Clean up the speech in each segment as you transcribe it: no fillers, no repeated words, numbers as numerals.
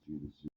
Jesus, Jesus,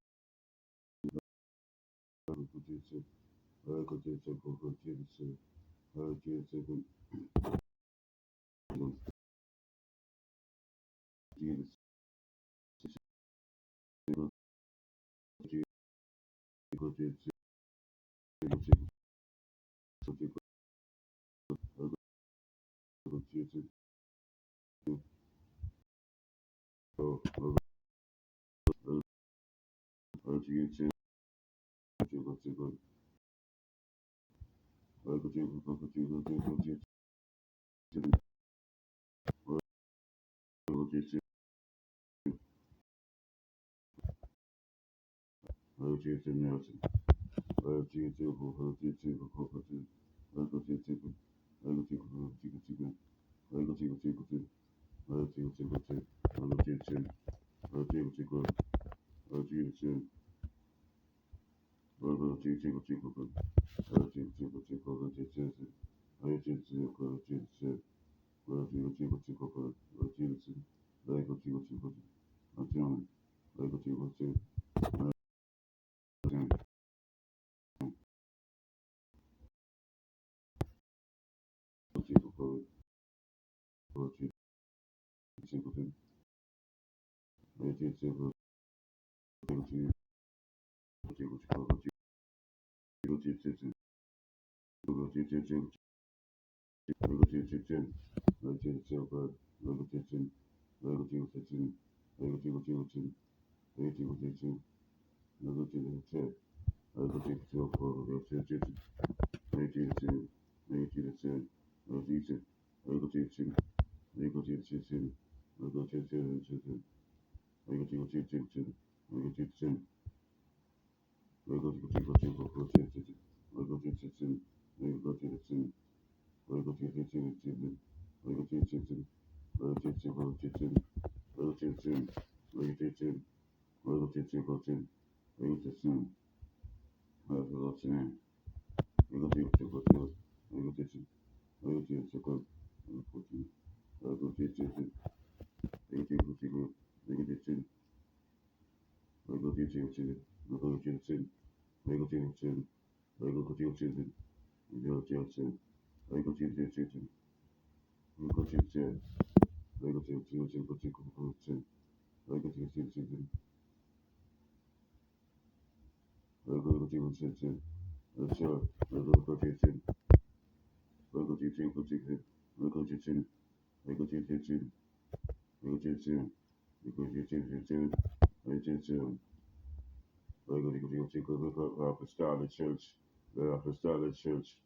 Apostolic Church, the Apostolic Church,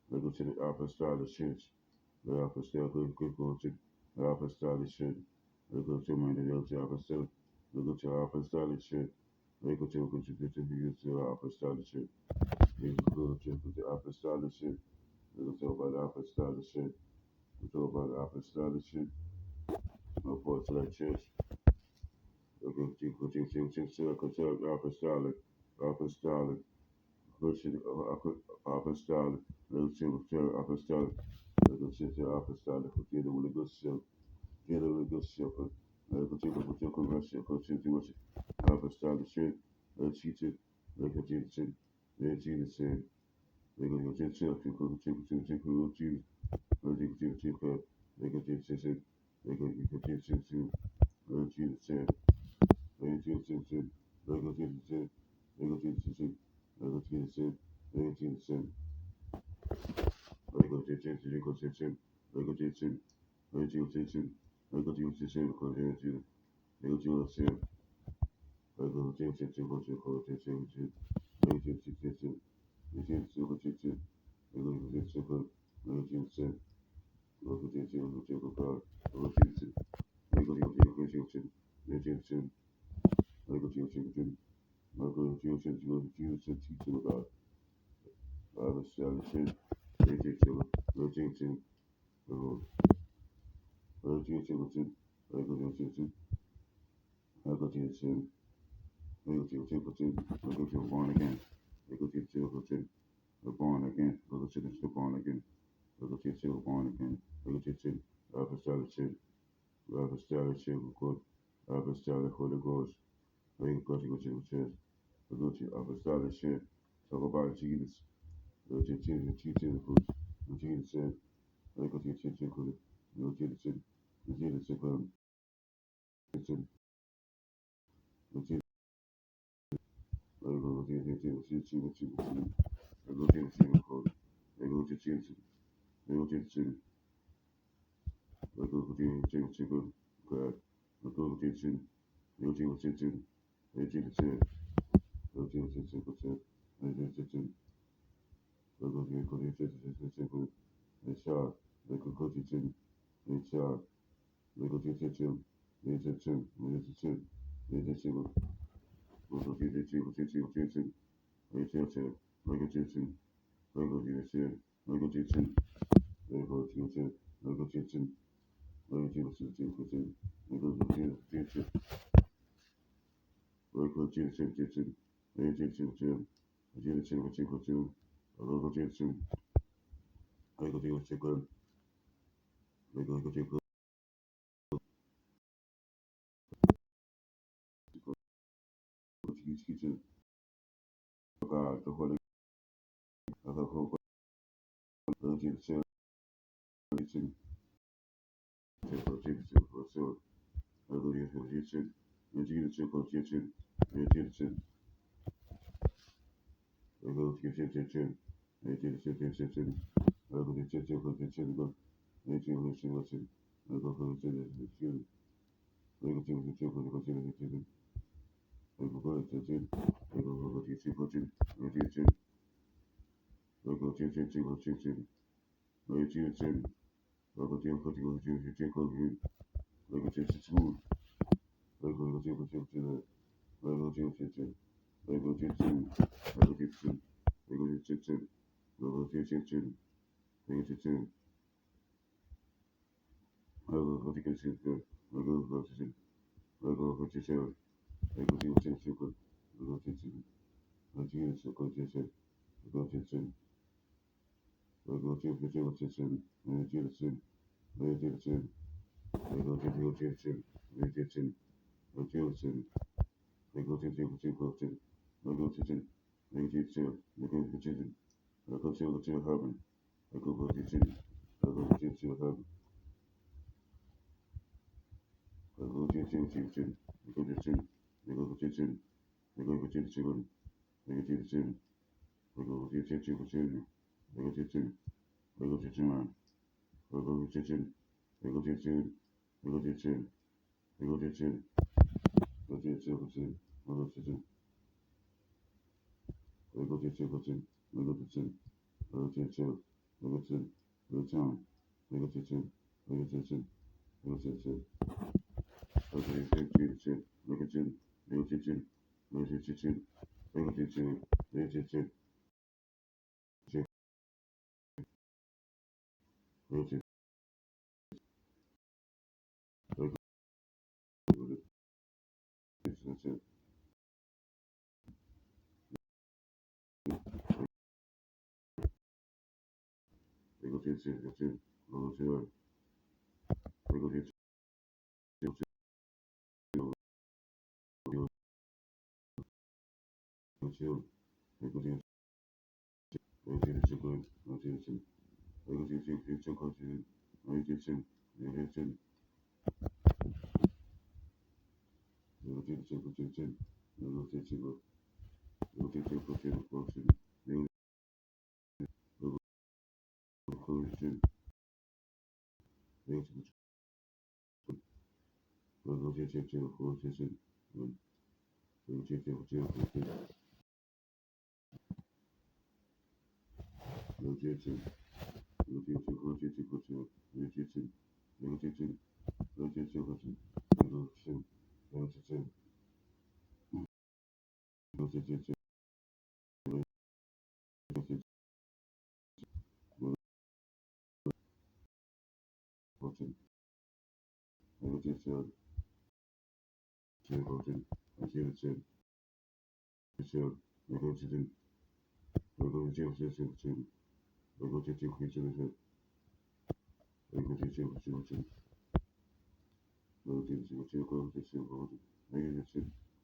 I go to the Apostolic Church, the Apostolic Church, the Apostolic Church, I go to my the Apostolic, I go to Apostolic Church, I go to Apostolic Church, I go to the Apostolic Church, I go to about the Apostolic Church, we talk about the Apostolic Church, Apostolic Church, I go to Apostolic, Apostolic, apostolic, apostolic, apostolic, porque ele negociou, ele negociou, apostolic shit, teacher, Jesus, Jesus said, they go to church, they go to Jesus, they go to Jesus, they go to Jesus, Jesus said, they go to Jesus, they go to Jesus, they go to Jesus, they go to Jesus, they go to Jesus, they go to Jesus, they go to Jesus, they go to Jesus, they go to Jesus, they go to Jesus, they go to Jesus, they go to Jesus, I go to Jesus, they go to Jesus, they go to Jesus, born again. They go to the born again. Go to the born again. Go to the born again. Go to the apostolic church. Apostolic church, God. Apostolic Holy Ghost. Lego Coaching Church, Luguchi Apostolic Church, talk about Jesus, Luguchi Teaching Coach, Luguchi Church, Lego Teaching Coach, Luguchi Church, Luguchi Church, Luguchi Lego Teaching Lego Teaching Coach, Lego Teaching, Lego Teaching, Lego Teaching, God, Lego Teaching, Lego Teaching, Lego Teaching, Lego Teaching, Lego Teaching, Lego Teaching, Richard, Lego Teaching, Richard, Lego Teaching, Lego Teaching, Lego Teaching, Lego Teaching, Lego Teaching, Lego Teaching, Lego Teaching, Lego Teaching, Lego Teaching, Lego Teaching, Lego Teaching, God, the Holy,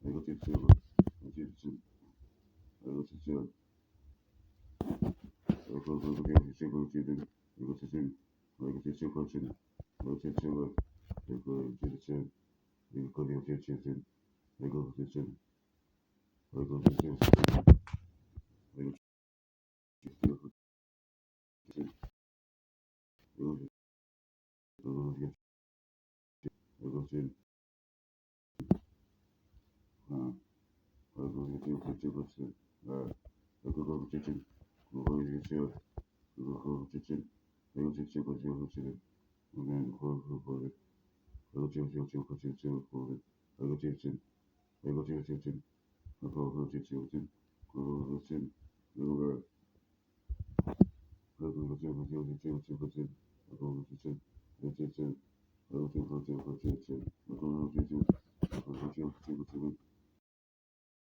Negotiation, negotiation, negotiation, negotiation, negotiation, negotiation, negotiation, negotiation, negotiation, negotiation, negotiation, negotiation,